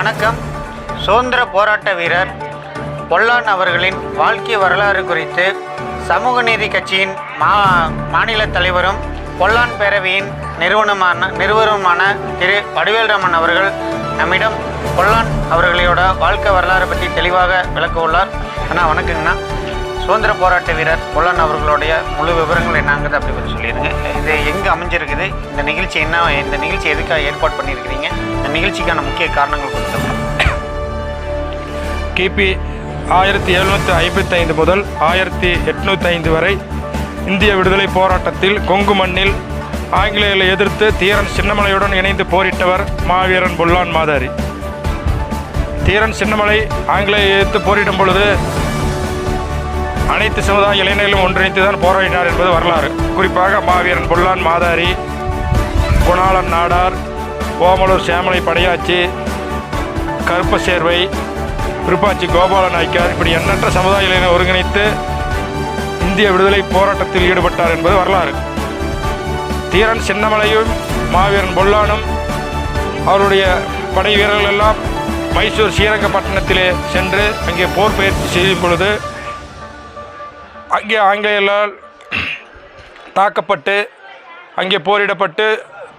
வணக்கம். சுதந்திர போராட்ட வீரர் பொல்லான் அவர்களின் வாழ்க்கை வரலாறு குறித்து சமூக நீதி கட்சியின் மாநில தலைவரும் பொல்லான் பேரவையின் நிறுவனமான திரு வடிவேல்ராமன் அவர்கள் நம்மிடம் பொல்லான் அவர்களோட வாழ்க்கை வரலாறு பற்றி தெளிவாக விளக்க உள்ளார். அண்ணா வணக்கங்கண்ணா. சுதந்திர போராட்ட வீரர் பொல்லான் அவர்களுடைய முழு விவரங்கள் என்னங்கிறது அப்படி பற்றி சொல்லிடுங்க. இது எங்கே அமைஞ்சிருக்குது, இந்த நிகழ்ச்சி எதுக்காக ஏற்பாடு பண்ணியிருக்கிறீங்க, இந்த நிகழ்ச்சிக்கான முக்கிய காரணங்கள் கொடுத்தோம். கிபி 1755 முதல் 1805 வரை இந்திய விடுதலை போராட்டத்தில் கொங்கு மண்ணில் ஆங்கிலேயர்களை எதிர்த்து தீரன் சின்னமலையுடன் இணைந்து போரிட்டவர் மாவீரன் பொல்லான் மாதாரி. தீரன் சின்னமலை ஆங்கிலேயரை எதிர்த்து போரிடும் பொழுது அனைத்து சமுதாய இளைஞர்களும் ஒன்றிணைத்து தான் போராடினார் என்பது வரலாறு. குறிப்பாக மாவீரன் பொல்லான் மாதாரி, குணாளன் நாடார், ஓமலூர் சேமலை படையாச்சி, கருப்ப சேர்வை, விருப்பாச்சி கோபால நாய்க்கார், இப்படி எண்ணற்ற சமுதாய இளைஞர்கள் ஒருங்கிணைத்து இந்திய விடுதலை போராட்டத்தில் ஈடுபட்டார் என்பது வரலாறு. தீரன் சின்னமலையும் மாவீரன் பொல்லானும் அவருடைய படை வீரர்கள் எல்லாம் மைசூர் ஸ்ரீரங்கப்பட்டினத்திலே சென்று அங்கே போர் பயிற்சி செய்யும் பொழுது அங்கே ஆங்கிலேயர்களால் தாக்கப்பட்டு அங்கே போரிடப்பட்டு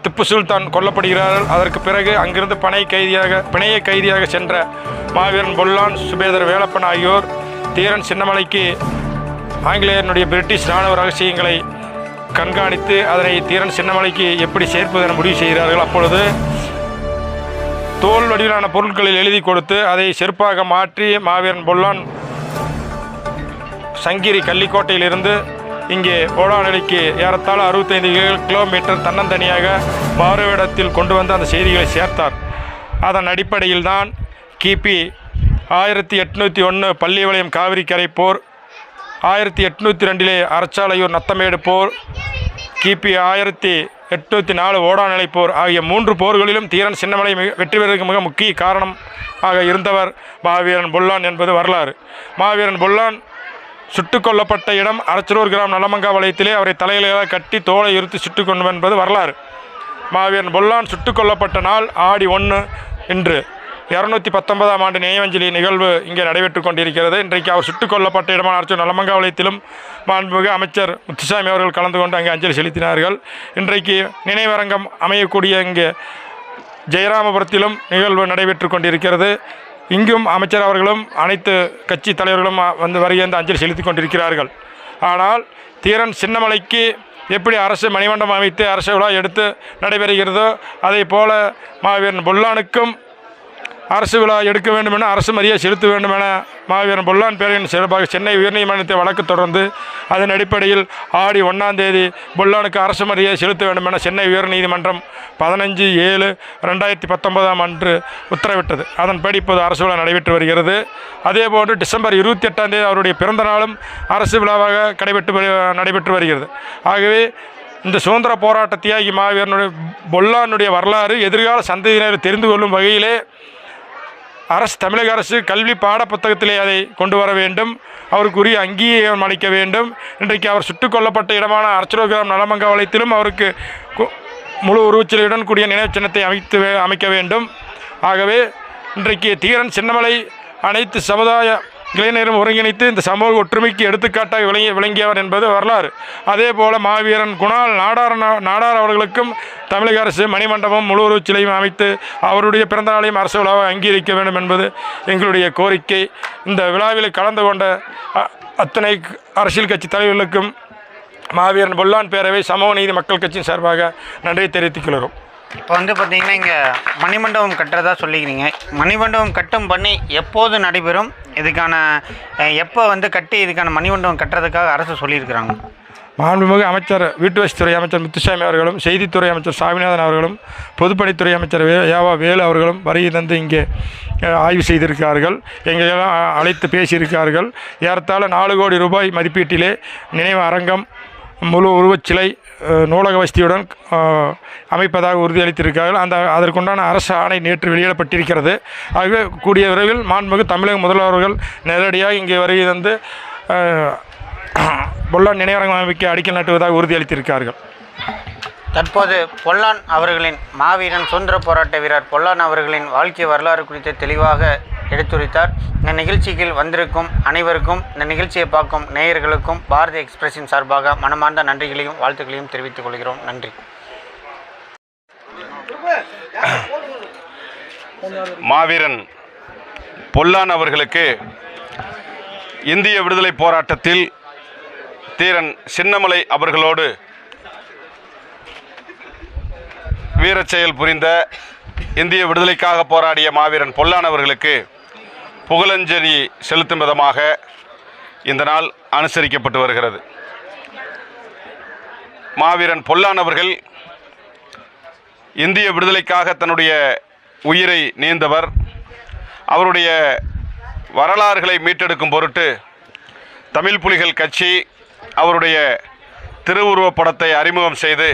திப்பு சுல்தான் கொல்லப்படுகிறார்கள். அதற்கு பிறகு அங்கிருந்து பிணைய கைதியாக சென்ற மாவீரன் பொல்லான், சுபேதர் வேலப்பன் ஆகியோர் தீரன் சின்னமலைக்கு ஆங்கிலேயனுடைய பிரிட்டிஷ் இராணுவ ரகசியங்களை கண்காணித்து அதனை தீரன் சின்னமலைக்கு எப்படி சேர்ப்பது என முடிவு செய்கிறார்கள். அப்பொழுது தோல் வடிவிலான பொருட்களில் எழுதி கொடுத்து அதை செருப்பாக மாற்றி மாவீரன் பொல்லான் சங்கிரி கள்ளிக்கோட்டையிலிருந்து இங்கே ஓடாநிலைக்கு ஏறத்தாழ 65 கிலோமீட்டர் தன்னந்தனியாக மாறுவிடத்தில் கொண்டு வந்து அந்த செய்திகளை சேர்த்தார். அதன் அடிப்படையில் தான் கிபி 1801 பள்ளிவளையம் காவிரிக்கரை போர், 1802 அரச்சாலையூர் நத்தமேடு போர், கிபி 1804 ஓடாநிலை போர் ஆகிய 3 போர்களிலும் தீரன் சின்னமலை வெற்றி பெறுவதற்கு மிக முக்கிய காரணமாக இருந்தவர் மாவீரன் பொல்லான் என்பது வரலாறு. மாவீரன் பொல்லான் சுட்டுக் கொல்லப்பட்ட இடம் அரச்சலூர் கிராம் நலமங்கா வளையத்திலே அவரை தலையிலாக கட்டி தோலை இருத்தி சுட்டுக் கொண்டு என்பது வரலாறு. மாவீரன் பொல்லான் சுட்டுக் கொல்லப்பட்ட நாள் ஆடி 1 இன்று 219ஆம் ஆண்டு நினைவஞ்சலி நிகழ்வு இங்கே நடைபெற்று கொண்டிருக்கிறது. இன்றைக்கு அவர் சுட்டுக் கொல்லப்பட்ட இடமான அரச்சலூர் நலமங்கா வளையத்திலும் மாண்புமிகு அமைச்சர் முத்துசாமி அவர்கள் கலந்து கொண்டு அங்கே அஞ்சலி செலுத்தினார்கள். இன்றைக்கு நினைவரங்கம் அமையக்கூடிய இங்கே ஜெயராமபுரத்திலும் நிகழ்வு நடைபெற்று கொண்டிருக்கிறது. இங்கும் அமைச்சர் அவர்களும் அனைத்து கட்சி தலைவர்களும் வருகின்ற அஞ்சலி செலுத்தி கொண்டிருக்கிறார்கள். ஆனால் தீரன் சின்னமலைக்கு எப்படி அரசு மணிமண்டபம் அமைத்து அரசு விழா எடுத்து நடைபெறுகிறதோ அதே போல மாவீரன் பொல்லானுக்கும் அரசு விழா எடுக்க வேண்டும் என, அரசு மரியாதை செலுத்த வேண்டும் என மாவீரன் பொல்லான் பேரின் சிறப்பாக சென்னை உயர்நீதிமன்றத்தை வழக்கு தொடர்ந்து அதன் அடிப்படையில் ஆடி 1ஆம் தேதி பொல்லானுக்கு அரசு மரியாதை செலுத்த வேண்டும் என சென்னை உயர்நீதிமன்றம் 15/7/2019 அன்று உத்தரவிட்டது. அதன்படி இப்போது அரசு விழா நடைபெற்று வருகிறது. அதேபோன்று டிசம்பர் 28ஆம் தேதி அவருடைய பிறந்த நாளும் அரசு விழாவாக நடைபெற்று வருகிறது. ஆகவே இந்த சுதந்திர போராட்ட தியாகி மாவீரனுடைய பொல்லானுடைய வரலாறு எதிர்கால சந்ததியினர் தெரிந்து கொள்ளும் வகையிலே தமிழக அரசு கல்வி பாட புத்தகத்திலே அதை கொண்டு வர வேண்டும், அவருக்குரிய அங்கீகாரம் அளிக்க வேண்டும். இன்றைக்கு அவர் சுட்டுக் கொல்லப்பட்ட இடமான அரச்சலூர் கிராம் நலமங்கா வளையத்திலும் அவருக்கு முழு உருவச்சிலையுடன் கூடிய நினைவு சின்னத்தை அமைக்க வேண்டும். ஆகவே இன்றைக்கு தீரன் சின்னமலை அனைத்து சமுதாய இளைஞரும் ஒருங்கிணைத்து இந்த சமூக ஒற்றுமைக்கு எடுத்துக்காட்டாக விளங்கியவர் என்பது வரலாறு. அதே போல மாவீரன் குணால் நாடார் அவர்களுக்கும் தமிழக அரசு மணிமண்டபம் முழு உருவச்சிலையும் அமைத்து அவருடைய பிறந்த நாளையும் அரசு விழாவை அங்கீகரிக்க வேண்டும் என்பது எங்களுடைய கோரிக்கை. இந்த விழாவில் கலந்து கொண்ட அத்தனை அரசியல் கட்சி தலைவர்களுக்கும் மாவீரன் பொல்லான் பேரவை சமூக நீதி மக்கள் கட்சியின் சார்பாக நன்றி தெரிவித்துக் கொள்கிறோம். இப்போ பார்த்தீங்கன்னா இங்கே மணிமண்டபம் கட்டுறதா சொல்லிக்கிறீங்க. மணிமண்டபம் கட்டும் பண்ணி எப்போது நடைபெறும், இதுக்கான எப்போ கட்டி இதுக்கான மணிமண்டபம் கட்டுறதுக்காக அரசு சொல்லியிருக்கிறாங்க? மாண்புமிகு அமைச்சர் வீட்டு வசதித்துறை அமைச்சர் முத்துசாமி அவர்களும், செய்தித்துறை அமைச்சர் சாமிநாதன் அவர்களும், பொதுப்பணித்துறை அமைச்சர் வேலு அவர்களும் வருகை தந்து இங்கே ஆய்வு செய்திருக்கிறார்கள். எங்களெல்லாம் அழைத்து பேசியிருக்கிறார்கள். ஏறத்தாழ 4 கோடி ரூபாய் மதிப்பீட்டிலே நினைவு அரங்கம், முழு உருவச்சிலை, நூலக வசதியுடன் அமைப்பதாக உறுதியளித்திருக்கிறார்கள். அதற்குண்டான அரசு ஆணை நேற்று வெளியிடப்பட்டிருக்கிறது. ஆகவே கூடிய விரைவில் மாண்புமிகு தமிழக முதல்வர்கள் நேரடியாக இங்கே வருகை தந்து பொல்லான் நினைவரங்கம் அமைக்க அடிக்கல் நாட்டுவதாக உறுதியளித்திருக்கிறார்கள். தற்போது பொல்லான் அவர்களின் மாவீரன் சுதந்திர போராட்ட வீரர் பொல்லான் அவர்களின் வாழ்க்கை வரலாறு குறித்து தெளிவாக எடுத்துரைத்தார். இந்த நிகழ்ச்சிக்கு வந்திருக்கும் அனைவருக்கும், இந்த நிகழ்ச்சியை பார்க்கும் நேயர்களுக்கும் பாரதி எக்ஸ்பிரஸின் சார்பாக மனமார்ந்த நன்றிகளையும் வாழ்த்துக்களையும் தெரிவித்துக் கொள்கிறோம். நன்றி. மாவீரன் பொல்லான் அவர்களுக்கு இந்திய விடுதலை போராட்டத்தில் தீரன் சின்னமலை அவர்களோடு வீரச் செயல் புரிந்த இந்திய விடுதலைக்காக போராடிய மாவீரன் பொல்லான் அவர்களுக்கு புகழஞ்சலி செலுத்தும் விதமாக இந்த நாள் அனுசரிக்கப்பட்டு வருகிறது. மாவீரன் பொல்லான் அவர்கள் இந்திய விடுதலைக்காக தன்னுடைய உயிரை நீந்தவர். அவருடைய வரலாறுகளை மீட்டெடுக்கும் பொருட்டு தமிழ் புலிகள் கட்சி அவருடைய திருவுருவப் படத்தை அறிமுகம் செய்து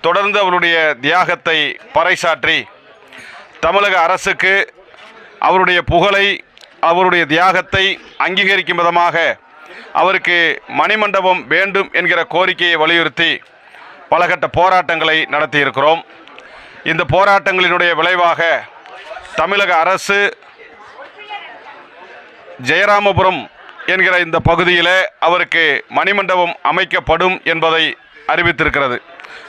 தொடர்ந்து அவருடைய தியாகத்தை பறைசாற்றி தமிழக அரசுக்கு அவருடைய புகழை, அவருடைய தியாகத்தை அங்கீகரிக்கும் விதமாக அவருக்கு மணிமண்டபம் வேண்டும் என்கிற கோரிக்கையை வலியுறுத்தி பலகட்ட போராட்டங்களை நடத்தியிருக்கிறோம். இந்த போராட்டங்களினுடைய விளைவாக தமிழக அரசு ஜெயராமபுரம் என்கிற இந்த பகுதியில் அவருக்கு மணிமண்டபம் அமைக்கப்படும் என்பதை அறிவித்திருக்கிறது.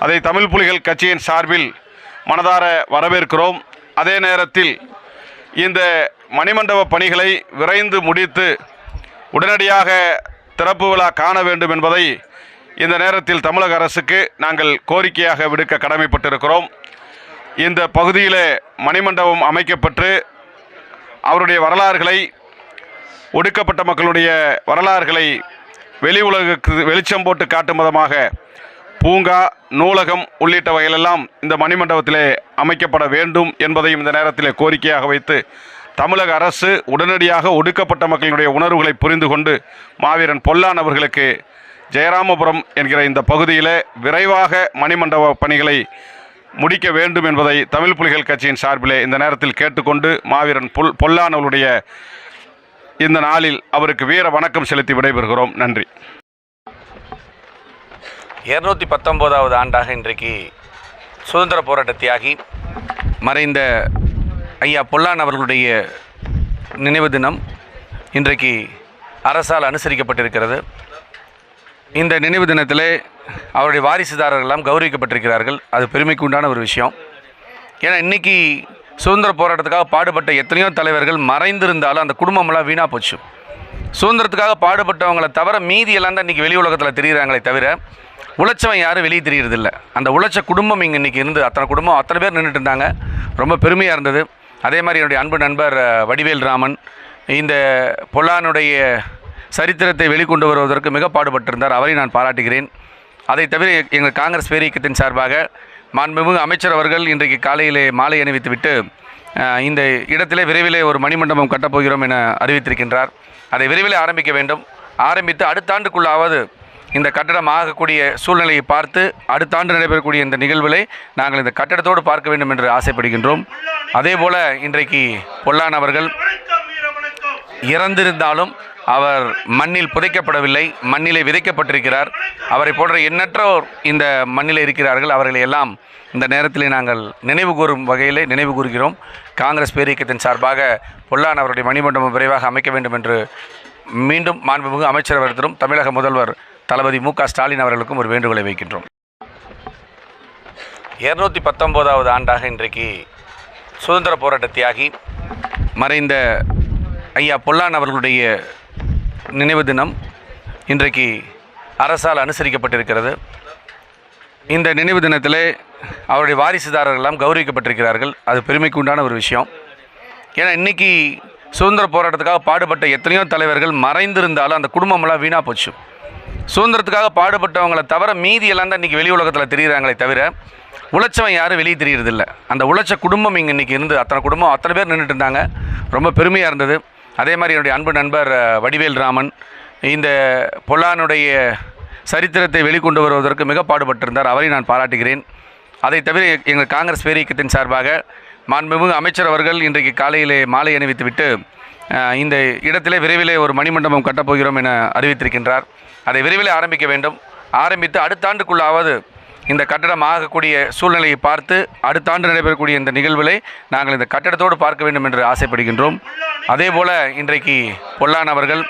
அதை தமிழ் புலிகள் கட்சியின் சார்பில் மனதார வரவேற்கிறோம். அதே நேரத்தில் இந்த மணிமண்டப பணிகளை விரைந்து முடித்து உடனடியாக திறப்பு விழா காண வேண்டும் என்பதை இந்த நேரத்தில் தமிழக அரசுக்கு நாங்கள் கோரிக்கையாக விடுக்க கடமைப்பட்டிருக்கிறோம். இந்த பகுதியில் மணிமண்டபம் அமைக்கப்பட்டு அவருடைய வரலாறுகளை, ஒடுக்கப்பட்ட மக்களுடைய வரலாறுகளை வெளி உலகுக்கு வெளிச்சம் போட்டு காட்டும் விதமாக பூங்கா, நூலகம் உள்ளிட்ட வகையிலெல்லாம் இந்த மணிமண்டபத்திலே அமைக்கப்பட வேண்டும் என்பதையும் இந்த நேரத்தில் கோரிக்கையாக வைத்து தமிழக அரசு உடனடியாக ஒடுக்கப்பட்ட மக்களுடைய உணர்வுகளை புரிந்து கொண்டு மாவீரன் பொல்லான் அவர்களுக்கு ஜெயராமபுரம் என்கிற இந்த பகுதியில் விரைவாக மணிமண்டப பணிகளை முடிக்க வேண்டும் என்பதை தமிழ் புலிகள் கட்சியின் சார்பிலே இந்த நேரத்தில் கேட்டுக்கொண்டு மாவீரன் பொல்லான் அவருடைய இந்த நாளில் அவருக்கு வீர வணக்கம் செலுத்தி விடைபெறுகிறோம். நன்றி. 219வது ஆண்டாக இன்றைக்கு சுதந்திர போராட்ட தியாகி மறைந்த ஐயா பொல்லான் அவர்களுடைய நினைவு தினம் இன்றைக்கு அரசால் அனுசரிக்கப்பட்டிருக்கிறது. இந்த நினைவு தினத்தில் அவருடைய வாரிசுதாரர்களெல்லாம் கௌரவிக்கப்பட்டிருக்கிறார்கள். அது பெருமைக்கு உண்டான ஒரு விஷயம். ஏன்னா இன்றைக்கி சுதந்திர போராட்டத்துக்காக பாடுபட்ட எத்தனையோ தலைவர்கள் மறைந்திருந்தாலும் அந்த குடும்பமெல்லாம் வீணாக போச்சு. சுதந்திரத்துக்காக பாடுபட்டவங்களை தவிர மீதியெல்லாம் தான் இன்றைக்கி வெளி உலகத்தில் தெரிகிறாங்களே தவிர உழைச்சவன் யாரும் வெளியே தெரிகிறதில்ல. அந்த உழைச்ச குடும்பம் இங்கே இன்றைக்கி இருந்து அத்தனை பேர் நின்றுட்டு இருந்தாங்க. ரொம்ப பெருமையாக இருந்தது. அதே மாதிரி என்னுடைய அன்பு நண்பர் வடிவேல் ராமன் இந்த பொல்லானுடைய சரித்திரத்தை வெளிக்கொண்டு வருவதற்கு மிக பாடுபட்டிருந்தார். அவரை நான் பாராட்டுகிறேன். அதை தவிர எங்கள் காங்கிரஸ் பேரியக்கத்தின் சார்பாக மாண்புமிகு அமைச்சர் அவர்கள் இன்றைக்கு காலையிலே மாலை அணிவித்துவிட்டு இந்த இடத்திலே விரைவிலே ஒரு மணிமண்டபம் கட்டப்போகிறோம் என அறிவித்திருக்கின்றார். அதை விரைவில் ஆரம்பிக்க வேண்டும். ஆரம்பித்து அடுத்த ஆண்டுக்குள்ளாவது இந்த கட்டடம் ஆகக்கூடிய சூழ்நிலையை பார்த்து அடுத்த ஆண்டு நடைபெறக்கூடிய இந்த நிகழ்வுகளை நாங்கள் இந்த கட்டடத்தோடு பார்க்க வேண்டும் என்று ஆசைப்படுகின்றோம். அதே போல் இன்றைக்கு பொல்லான் அவர்கள் இறந்திருந்தாலும் அவர் மண்ணில் புதைக்கப்படவில்லை, மண்ணிலே விதைக்கப்பட்டிருக்கிறார். அவரை போன்ற எண்ணற்றோர் இந்த மண்ணிலே இருக்கிறார்கள். அவர்களை எல்லாம் இந்த நேரத்தில் நாங்கள் நினைவு கூறும் வகையிலே நினைவு கூறுகிறோம். காங்கிரஸ் பேரியக்கத்தின் சார்பாக பொல்லான் அவருடைய மணிமண்டபம் விரைவாக அமைக்க வேண்டும் என்று மீண்டும் மாண்புமிகு அமைச்சர் அவர்களும் தமிழக முதல்வர் தளபதி மு.க. ஸ்டாலின் அவர்களுக்கும் ஒரு வேண்டுகோளை வைக்கின்றோம். 219வது ஆண்டாக இன்றைக்கு சுதந்திர போராட்ட தியாகி மறைந்த ஐயா பொல்லான் அவர்களுடைய நினைவு தினம் இன்றைக்கு அரசால் அனுசரிக்கப்பட்டிருக்கிறது. இந்த நினைவு தினத்தில் அவருடைய வாரிசுதாரர்களெல்லாம் கௌரவிக்கப்பட்டிருக்கிறார்கள். அது பெருமைக்கு உண்டான ஒரு விஷயம். ஏன்னா இன்றைக்கி சுதந்திர போராட்டத்துக்காக பாடுபட்ட எத்தனையோ தலைவர்கள் மறைந்திருந்தாலும் அந்த குடும்பமெல்லாம் வீணாக போச்சு. சுதந்திரத்துக்காக பாடுபட்டவங்களை தவிர மீதியெல்லாம் தான் இன்றைக்கி வெளி உலகத்தில் தெரிகிறாங்களே தவிர உழைச்சவன் யாரும் வெளியே தெரிகிறதில்ல. அந்த உழைச்ச குடும்பம் இங்கே இன்றைக்கி இருந்து அத்தனை பேர் நின்றுட்டு இருந்தாங்க. ரொம்ப பெருமையாக இருந்தது. அதே மாதிரி என்னுடைய அன்பு நண்பர் வடிவேல் ராமன் இந்த பொல்லானுடைய சரித்திரத்தை வெளிக்கொண்டு வருவதற்கு மிக பாடுபட்டிருந்தார். அவரை நான் பாராட்டுகிறேன். அதை தவிர எங்கள் காங்கிரஸ் பேரியக்கத்தின் சார்பாக மாண்புமிகு அமைச்சர் அவர்கள் இன்றைக்கு காலையிலே மாலை அணிவித்துவிட்டு இந்த இடத்திலே விரைவிலே ஒரு மணிமண்டபம் கட்டப்போகிறோம் என அறிவித்திருக்கின்றார். அதை விரைவில் ஆரம்பிக்க வேண்டும். ஆரம்பித்து அடுத்த ஆண்டுக்குள்ளாவது இந்த கட்டடம் ஆகக்கூடிய சூழ்நிலையை பார்த்து அடுத்த ஆண்டு நடைபெறக்கூடிய இந்த நிகழ்வுகளை நாங்கள் இந்த கட்டடத்தோடு பார்க்க வேண்டும் என்று ஆசைப்படுகின்றோம். அதேபோல இன்றைக்கு பொல்லான் அவர்கள்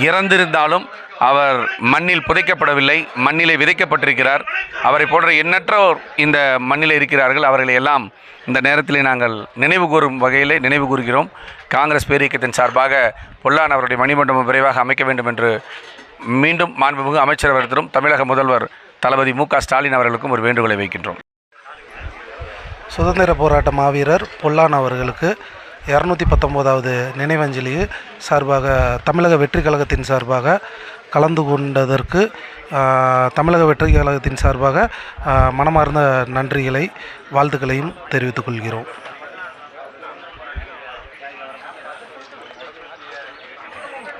இறந்திருந்தாலும் அவர் மண்ணில் புதைக்கப்படவில்லை, மண்ணிலே விதைக்கப்பட்டிருக்கிறார். அவரை போன்ற எண்ணற்றோர் இந்த மண்ணில் இருக்கிறார்கள். அவர்களை எல்லாம் இந்த நேரத்திலே நாங்கள் நினைவு கூறும் வகையிலே நினைவு கூறுகிறோம். காங்கிரஸ் பேரியக்கத்தின் சார்பாக பொல்லான் அவருடைய மணிமண்டபம் விரைவாக அமைக்க வேண்டும் என்று மீண்டும் மாண்புமிகு அமைச்சர் அவர்களும் தமிழக முதல்வர் தளபதி மு.க. ஸ்டாலின் அவர்களுக்கும் ஒரு வேண்டுகோளை வைக்கின்றோம். சுதந்திர போராட்ட மாவீரர் பொல்லான் அவர்களுக்கு 219வது நினைவஞ்சலி சார்பாக தமிழக வெற்றி கழகத்தின் சார்பாக கலந்து கொண்டதற்கு தமிழக வெற்றி கழகத்தின் சார்பாக மனமார்ந்த நன்றிகளை வாழ்த்துக்களையும் தெரிவித்துக் கொள்கிறோம்.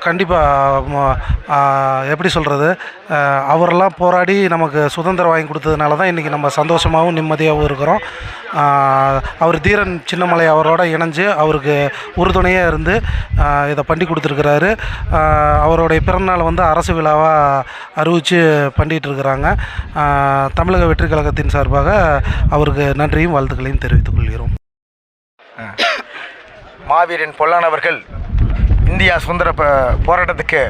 கண்டிப்பாக எப்படி சொல்கிறது, அவரெல்லாம் போராடி நமக்கு சுதந்திரம் வாங்கி கொடுத்ததுனால தான் இன்றைக்கி நம்ம சந்தோஷமாகவும் நிம்மதியாகவும் இருக்கிறோம். அவர் தீரன் சின்னமலை அவரோட இணைஞ்சு அவருக்கு உறுதுணையாக இருந்து இதை பண்ணி கொடுத்துருக்கிறாரு. அவருடைய பிறந்தநாள் வந்து அரசு விழாவாக அறிவித்து பண்ணிகிட்ருக்கிறாங்க. தமிழக வெற்றி கழகத்தின் சார்பாக அவருக்கு நன்றியும் வாழ்த்துக்களையும் தெரிவித்துக் கொள்கிறோம். மாவீரன் பொல்லான் அவர்கள் இந்தியா சுதந்திர போராட்டத்துக்கு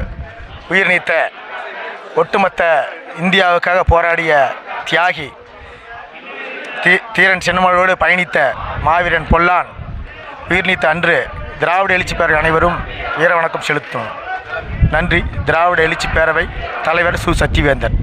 உயிர் நீத்த ஒட்டுமொத்த இந்தியாவுக்காக போராடிய தியாகி, தீரன் சின்னமலையோடு பயணித்த மாவீரன் பொல்லான் உயிர் நீத்த அன்று திராவிட எழுச்சி பேரவை அனைவரும் வீர வணக்கம் செலுத்தும். நன்றி. திராவிட எழுச்சி பேரவை தலைவர் சு. சத்திவேந்தன்.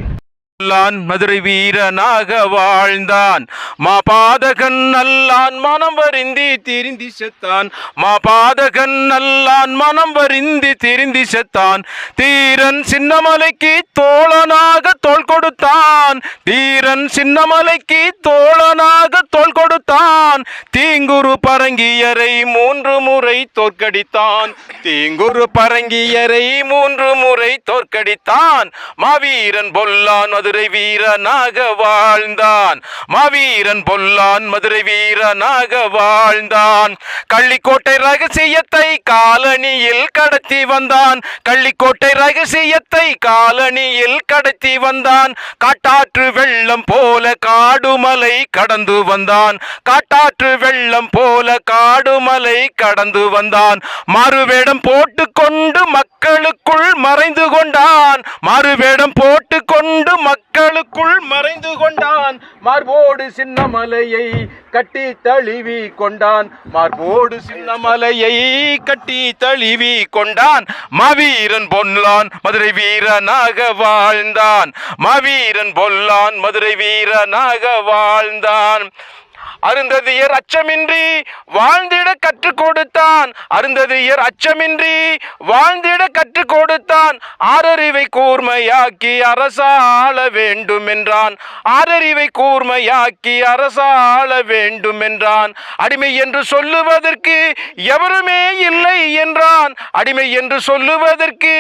மதுரை வீரனாக வாழ்ந்தான், மாபாதகன் நல்லான் மனம் வருந்தி திரிந்தி செத்தான், மாபாதகன் நல்லான் மனம் வருந்தி திரிந்தி செத்தான். தீரன் சின்னமலைக்கு தோழனாக தோள் கொடுத்தான், தீரன் சின்னமலைக்கு தோழனாக தோள் கொடுத்தான். தீங்குரு பரங்கியரை 3 முறை தோற்கடித்தான், தீங்குரு பரங்கியரை 3 முறை தோற்கடித்தான். மாவீரன் பொல்லான் மதுரை வீரனாக வாழ்ந்தான், மாவீரன் பொல்லான் மதுரை வீரனாக வாழ்ந்தான். கள்ளிக்கோட்டை ரகசியத்தை காலணியில் கடத்தி வந்தான், கள்ளிக்கோட்டை ரகசியத்தை காலணியில் கடத்தி வந்தான். காட்டாற்று வெள்ளம் போல காடுமலை கடந்து வந்தான், காட்டாற்று வெள்ளம் போல காடுமலை கடந்து வந்தான். மறுவேடம் போட்டு கொண்டு மக்களுக்குள் மறைந்து கொண்டான், மறுவேடம் போட்டு கொண்டு மக்களுக்குள் மறைந்து கொண்டான். மார்போடு சின்னமலையை கட்டி தழுவி கொண்டான், மார்போடு சின்னமலையை கட்டி தழுவி கொண்டான். மாவீரன் பொல்லான் மதுரை வீரனாக வாழ்ந்தான், மாவீரன் பொல்லான் மதுரை வீரனாக வாழ்ந்தான். அருந்ததியர் அச்சமின்றி வாழ்ந்திட கற்றுக் கொடுத்தான், அருந்ததியர் அச்சமின்றி வாழ்ந்திட கற்றுக் கொடுத்தான். ஆறறிவை கூர்மையாக்கி அரசாள வேண்டும் என்றான், ஆறறிவை கூர்மையாக்கி அரசாள வேண்டும் என்றான். அடிமை என்று சொல்லுவதற்கு எவருமே இல்லை என்றான், அடிமை என்று சொல்லுவதற்கு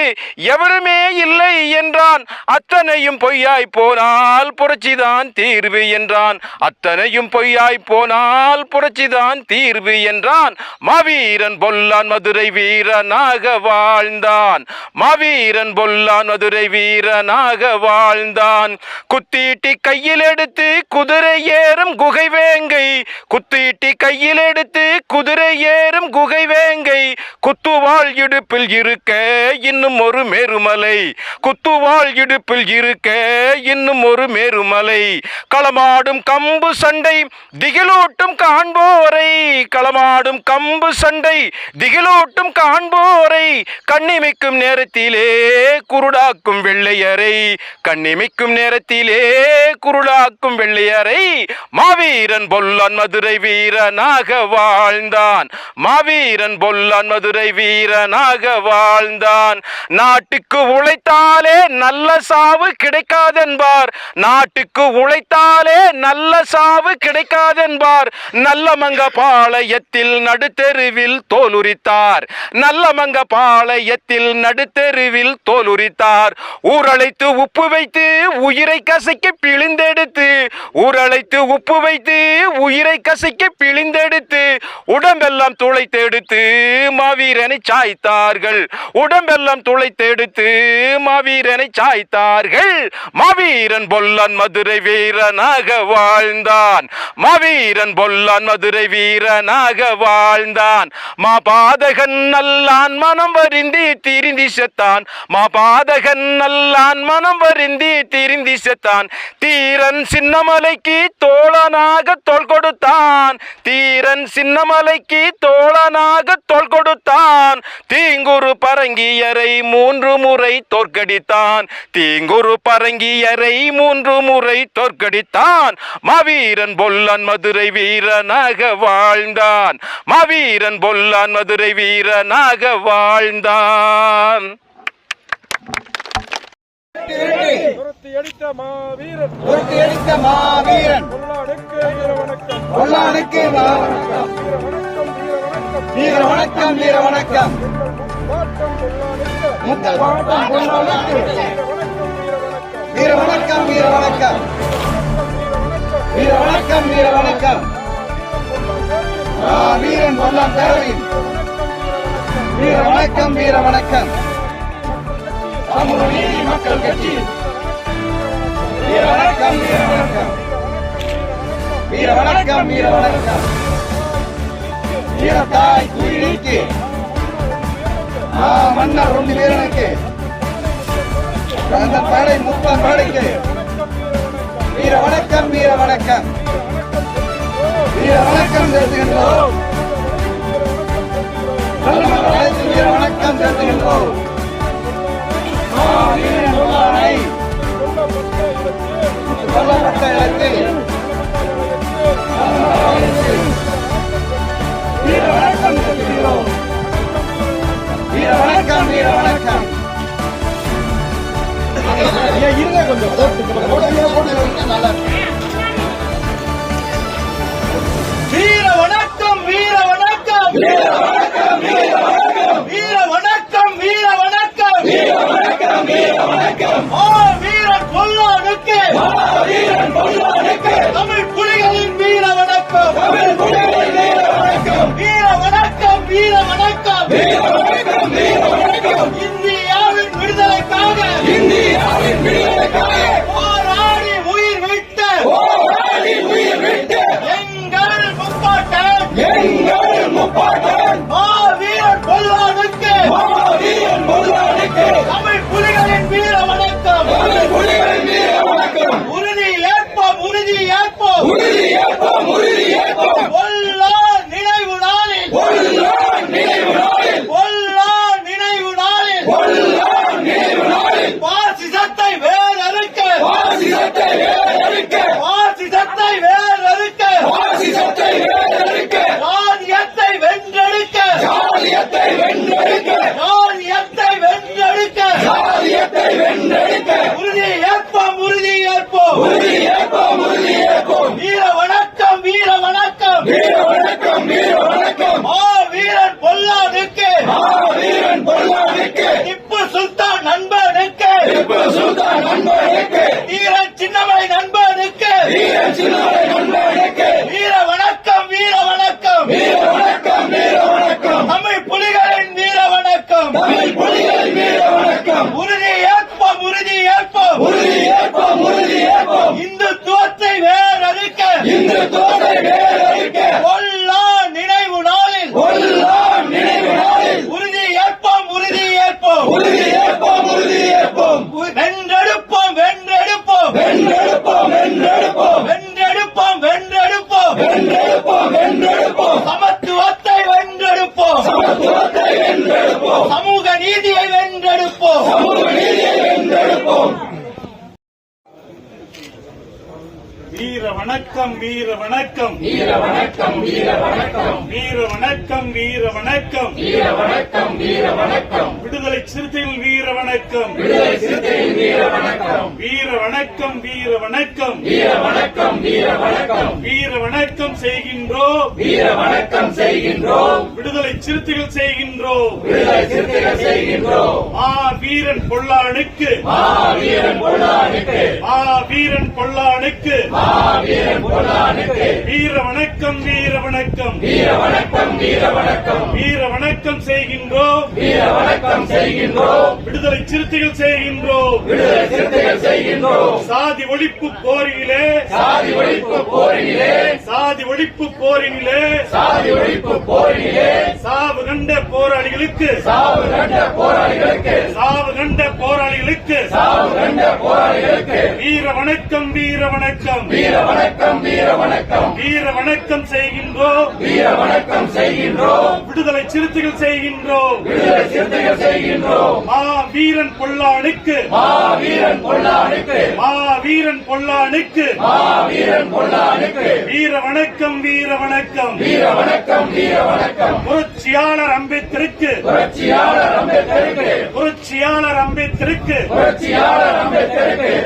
எவருமே இல்லை என்றான். அத்தனையும் பொய்யாய் போனால் புரட்சிதான் தீர்வு என்றான், அத்தனையும் பொய்யாய் போனால் புரட்சிதான் தீர்வு என்றான். மாவீரன் பொல்லான் மதுரை வீரனாக வாழ்ந்தான், மாவீரன் பொல்லான் மதுரை வீரனாக வாழ்ந்தான். குத்தீட்டி கையில் எடுத்து குதிரை ஏறும் குகை வேங்கை, குத்தீட்டி கையில் எடுத்து குதிரை ஏறும் குகை வேங்கை. குத்துவாள் இடுப்பில் இருக்க இன்னும் ஒரு மேருமலை, குத்துவாள் இடுப்பில் இருக்க இன்னும் ஒரு மேருமலை. களமாடும் கம்பு சண்டை திகிலூட்டும் காண்போரை, களமாடும் கம்பு சண்டை திகிலூட்டும் காண்போரை. கண்ணிமைக்கும் நேரத்திலே குருடாக்கும் வெள்ளையரை, கண்ணிமைக்கும் நேரத்திலே குருடாக்கும் வெள்ளையரை. மாவீரன் பொல்லான் மதுரை வீரனாக வாழ்ந்தான், மாவீரன் பொல்லான் மதுரை வீரனாக வாழ்ந்தான். நாட்டுக்கு உழைத்தாலே நல்ல சாவு கிடைக்காதென்பார், நாட்டுக்கு உழைத்தாலே நல்ல சாவு கிடைக்காதென்பார். நல்லமங்க பாளையத்தில் நடுத்தெருவில் தோலுரித்தார், நல்லமங்க பாளையத்தில் நடுத்தெருவில் தோலுரித்தார். ஊரழைத்து உப்பு வைத்து உயிரை கசைக்க பிழிந்தெடுத்து, ஊரழைத்து உப்பு வைத்து உயிரை கசைக்க பிழிந்தெடுத்து உடம்பெல்லாம் துளைத்தெடுத்து மாவீரனை சாய்த்தார். சாய்த்தார்கள். உடம்பெல்லாம் துளைத்தெடுத்து மாவீரனை சாய்த்தார்கள். மாவீரன் பொல்லான் மதுரை வீரனாக வாழ்ந்தான். மாவீரன் பொல்லான் மதுரை வீரனாக வாழ்ந்தான். மாபாதகன் நல்லான் மனம் வருந்தி திரிந்தி செத்தான். மாபாதகன் நல்லான் மனம் வருந்தி திரிந்தி செத்தான். தீரன் சின்னமலைக்கு தோழனாக தோள் கொடுத்தான். தீரன் சின்னமலைக்கு தோழனாக தோள் கொடுத்தான். தீங்குரு பரங்கியரை 3 முறை தோற்கடித்தான். தீங்குரு பரங்கியரை 3 முறை தோற்கடித்தான். மாவீரன் பொல்லான் மதுரை வீரனாக வாழ்ந்தான். மாவீரன் பொல்லான் மதுரை வீரனாக வாழ்ந்தான். அடித்த மாவீரன் பொல்லானுக்கு வீர வணக்கம் வீர வணக்கம் முத்தல் பாட்டம் பொல்லானுக்கு வீர வணக்கம் வீர வணக்கம் வீர வணக்கம் வீர வணக்கம் வீரன் பொல்லான் பேரவையின் வீர வணக்கம் வீர வணக்கம் சமூக நீதி மக்கள் கட்சி வீர வணக்கம் வீர வணக்கம் வீர வணக்கம் வீர வணக்கம் வீரத்தாய் குயிலுக்கு மன்னர் 2 வீரனுக்கு அந்த படை 30 படைக்கு வீர வணக்கம் வீர வணக்கம் வீர வணக்கம் செலுத்துகின்றோம். வீர வணக்கம் செலுத்துகின்றோம். கொல்லப்பட்ட இடத்தில் வீர வணக்கம் செலுத்துகிறோம். வீர வணக்கம் வீர வணக்கம். இருங்க கொஞ்சம் நல்லா வீர வணக்கம் வீர வணக்கம் வீர வணக்கம் வீர வணக்கம் வீர வணக்கம் வீர வணக்கம் வீர வணக்கம் வீர வணக்கம் வீரன் பொல்லானுக்கு வீரன் பொல்லானுக்கு தமிழ் புலிகளின் வீர வணக்கம் தமிழ் புலிகளின் வீர வணக்கம் வீர வணக்கம் வீர வணக்கம் வீர வணக்கம் வீர வணக்கம் இந்தியாவின் விடுதலைக்காக போராடி உயிர் விட்டு எங்கள் முப்பாட்டன் வீரன் பொல்லானுக்கு தமிழ் புலிகளின் வீர வணக்கம் உறுதி ஏற்போம் உறுதி ஏற்போம் பொல்லா நினைவு நாளில் பாசிசத்தை வேறறுக்க ஜாதியத்தை வென்றெடுக்க உறுதி ஏற்போம் வீர வணக்கம் வீர வணக்கம் வீரன் பொல்லானுக்கு திப்பு சுல்தான் நண்பனுக்கு வீரன் சின்னமலை நண்பனுக்கு வீர வணக்கம் வீர வணக்கம் தமிழ் புலிகளின் வீர வணக்கம் உறுதி ஏற்போம் இந்துத்துவத்தை வேறறுக்க பொல்லா நினைவு நாளில் உறுதி ஏற்போம் வென்றெடுப்போம் சமத்துவத்தை வென்றெடுப்போம் சமூக நீதியை வென்றெடுப்போம் வீர வணக்கம் வீர வணக்கம் விடுதலை சிறுத்தைகள் வீர வணக்கம் வீர வணக்கம் செய்கின்றோம் விடுதலை சிறுத்தைகள் செய்கின்றோம் வீரன் பொல்லானுக்கு வீர வணக்கம் செய்கின்றோம் விடுதலை சிறுத்தைகள் செய்கின்றோம் சாதி ஒழிப்பு போரினிலே சாவு கண்ட போராளிகளுக்கு வீர வணக்கம் செய்கின்றோம் விடுதலை சிறுத்தைகள் செய்கின்றோம் வீரன் பொல்லானுக்கு வீர வணக்கம் புரட்சியாளர் அம்பேத்கருக்கு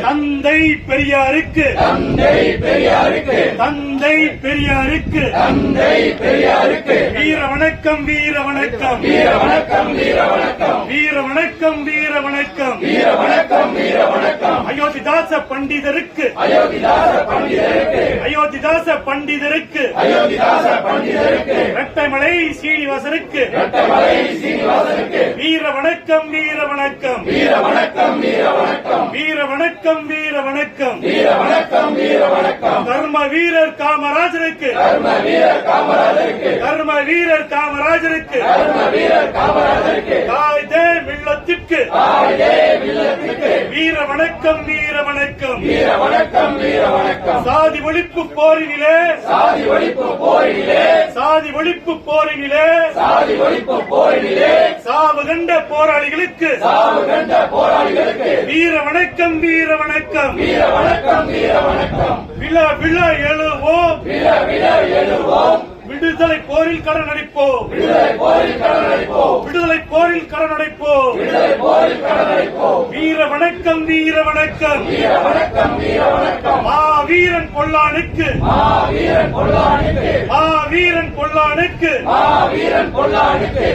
தந்தை பெரியாருக்கு வீர வணக்கம் அயோத்திதாச பண்டிதருக்கு இரட்டைமலை சீனிவாசனுக்கு வீர வணக்கம் கர்ம வீரர் காமராஜருக்கு காய்தே மில்லத்திற்கு வீர வணக்கம் சாதி ஒழிப்பு போரினிலே சாவு கண்ட போராளிகளுக்கு வீர வணக்கம் விழா எழுவோம் விடுதலை போரில் கடன் அடிப்போம் வீர வணக்கம் வீரன் பொல்லானுக்கு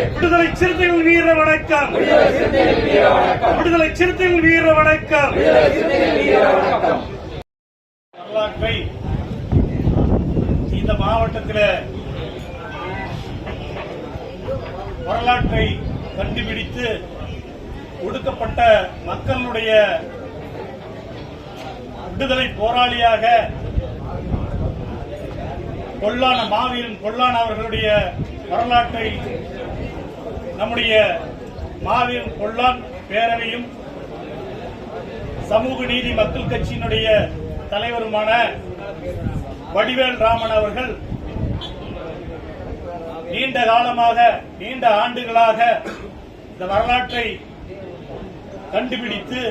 விடுதலை சிறுத்தைகள் வீர வணக்கம் வரலாற்றை இந்த மாவட்டத்தில் வரலாற்றை கண்டுபிடித்து ஒடுக்கப்பட்ட மக்களுடைய விடுதலை போராளியாக மாவீரன் பொல்லான் அவர்களுடைய வரலாற்றை நம்முடைய மாவீரன் பொல்லான் பேரவையும் சமூக நீதி மக்கள் கட்சியினுடைய தலைவருமான வடிவேல் ராமன் அவர்கள் நீண்ட ஆண்டுகளாக இந்த வரலாற்றை கண்டுபிடித்து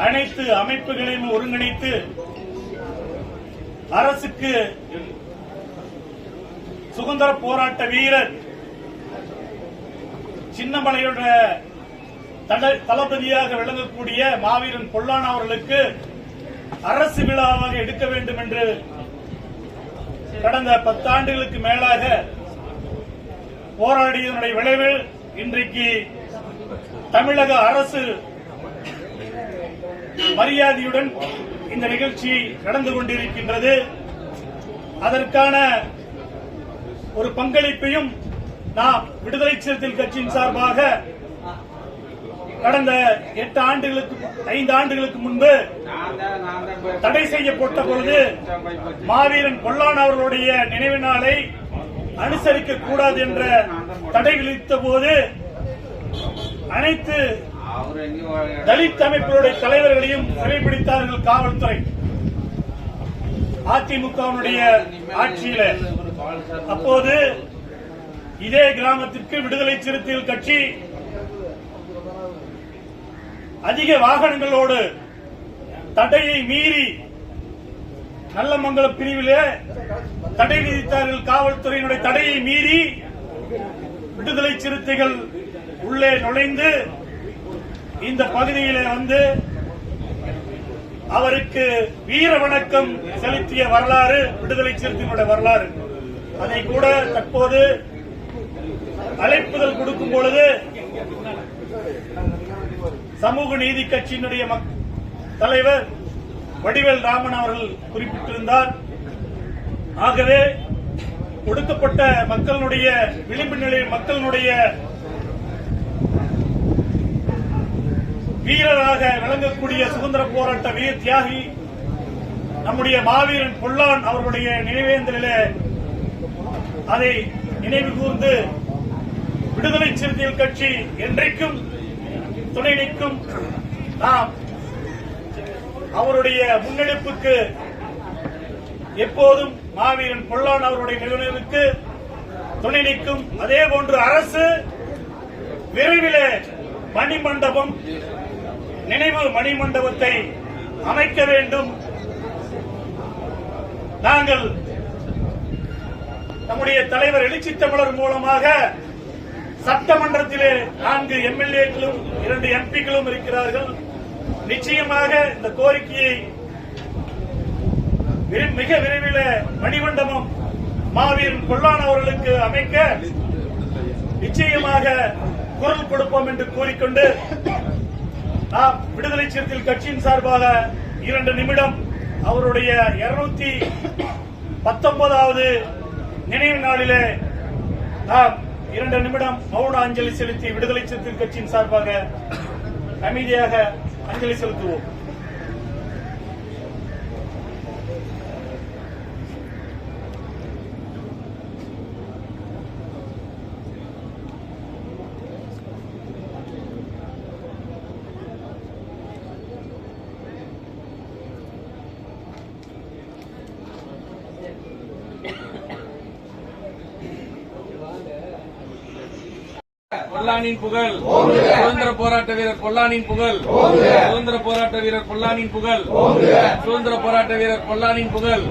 அனைத்து அமைப்புகளையும் ஒருங்கிணைத்து அரசுக்கு சுதந்திர போராட்ட வீரர் சின்னமலையோட தளபதியாக விளங்கக்கூடிய மாவீரன் பொல்லான் அவர்களுக்கு அரசு விழாவாக எடுக்க வேண்டும் என்று கடந்த 10 ஆண்டுகளுக்கு மேலாக போராடியதனுடைய விளைவில் இன்றைக்கு தமிழக அரசு மரியாதையுடன் இந்த நிகழ்ச்சி நடந்து கொண்டிருக்கின்றது. அதற்கான ஒரு பங்களிப்பையும் நாம் விடுதலை சிறுத்தைகள் கட்சியின் சார்பாக கடந்த 5 ஆண்டுகளுக்கு முன்பு தடை செய்யப்பட்ட பொழுது மாவீரன் பொல்லான் அவர்களுடைய நினைவு நாளை அனுசரிக்க கூடாது என்ற தடை விதித்த போது அனைத்து தலித் அமைப்புகளுடைய தலைவர்களையும் சிறைபிடித்தார்கள் காவல்துறை. அதிமுகவினுடைய ஆட்சியில அப்போது இதே கிராமத்திற்கு விடுதலை சிறுத்தைகள் கட்சி அதிக வாகனங்களோடு தடையை மீறி நல்லமங்கலம் பிரிவிலே தடை விதித்தார்கள். காவல்துறையினுடைய தடையை மீறி விடுதலை சிறுத்தைகள் உள்ளே நுழைந்து இந்த பகுதியிலே வந்து அவருக்கு வீர வணக்கம் செலுத்திய வரலாறு விடுதலை சிறுத்தைகளுடைய வரலாறு. அதை கூட தற்போது அழைப்புதல் கொடுக்கும் பொழுது சமூக நீதி கட்சியினுடைய தலைவர் வடிவேல் ராமன் அவர்கள் குறிப்பிட்டிருந்தார். ஆகவே ஒடுக்கப்பட்ட மக்களுடைய விளிம்பு நிலை மக்களுடைய வீரராக விளங்கக்கூடிய சுதந்திர போராட்ட வீர தியாகி நம்முடைய மாவீரன் பொல்லான் அவர்களுடைய நினைவேந்தலிலே அதை நினைவு கூர்ந்து விடுதலை சிறுத்தைகள் கட்சி என்றைக்கும் துணை நிற்கும். நாம் அவருடைய முன்னெடுப்புக்கு எப்போதும் மாவீரன் பொல்லான் அவருடைய நிறுவனத்துக்கு துணை நிற்கும். அதே போன்று அரசு விரைவிலே மணிமண்டபம் நினைவு மணிமண்டபத்தை அமைக்க வேண்டும். நாங்கள் நம்முடைய தலைவர் எழுச்சி தமிழர் மூலமாக சட்டமன்றத்திலே 4 எம்எல்ஏக்களும் 2 எம்பிக்களும் இருக்கிறார்கள். நிச்சயமாக இந்த கோரிக்கையை மிக விரைவில் மணிமண்டபம் மாவீரன் பொல்லான் அவர்களுக்கு அமைக்க நிச்சயமாக குரல் கொடுப்போம் என்று கூறிக்கொண்டு நாம் விடுதலை சிறுத்தைகள் கட்சியின் சார்பாக 2 நிமிடம் அவருடைய 219வது நினைவு நாளிலே நாம் 2 நிமிடம் மௌன அஞ்சலி செலுத்தி விடுதலை சிறுத்தைகள் கட்சியின் சார்பாக அமைதியாக அஞ்சலி செலுத்துவோம். பொல்லானின் புகழ், சுதந்திர போராட்ட வீரர் பொல்லானின் புகழ், சுதந்திர போராட்ட வீரர் பொல்லானின் புகழ், சுதந்திர போராட்ட வீரர் பொல்லானின் புகழ்.